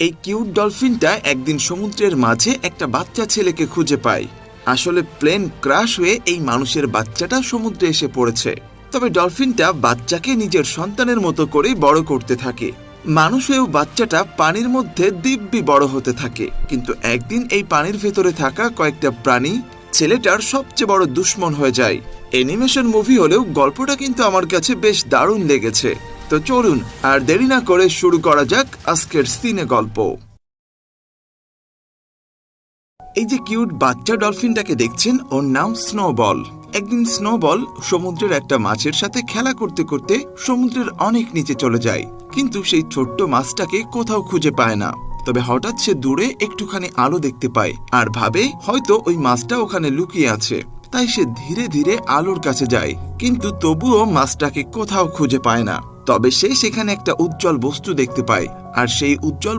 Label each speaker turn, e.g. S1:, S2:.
S1: এই কিউট ডলফিনটা একদিন সমুদ্রের মাঝে একটা বাচ্চা ছেলেকে খুঁজে পায়। আসলে প্লেন ক্র্যাশ হয়ে এই মানুষের বাচ্চাটা সমুদ্রে এসে পড়েছে। তবে ডলফিনটা বাচ্চাকে নিজের সন্তানের মতো করেই বড় করতে থাকে। মানুষ হয়েও বাচ্চাটা পানির মধ্যে দিব্যি বড় হতে থাকে। কিন্তু একদিন এই পানির ভেতরে থাকা কয়েকটা প্রাণী ছেলেটার সবচেয়ে বড় দুশ্মন হয়ে যায়। অ্যানিমেশন মুভি হলেও গল্পটা কিন্তু আমার কাছে বেশ দারুণ লেগেছে। তো চলুন আর দেরি না করে শুরু করা যাক আজকের সিনে গল্প। এই যে কিউট বাচ্চা ডলফিনটাকে দেখছেন, ওর নাম স্নোবল। একদিন স্নোবল সমুদ্রের একটা মাছের সাথে খেলা করতে করতে সমুদ্রের অনেক নিচে চলে যায়, কিন্তু সেই ছোট্ট মাছটাকে কোথাও খুঁজে পায় না। তবে হঠাৎ সে দূরে একটুখানি আলো দেখতে পায় আর ভাবে হয়তো ওই মাছটা ওখানে লুকিয়ে আছে। তাই সে ধীরে ধীরে আলোর কাছে যায়, কিন্তু তবুও মাছটাকে কোথাও খুঁজে পায় না। তবে সে সেখানে একটা উজ্জ্বল বস্তু দেখতে পায়, আর সেই উজ্জ্বল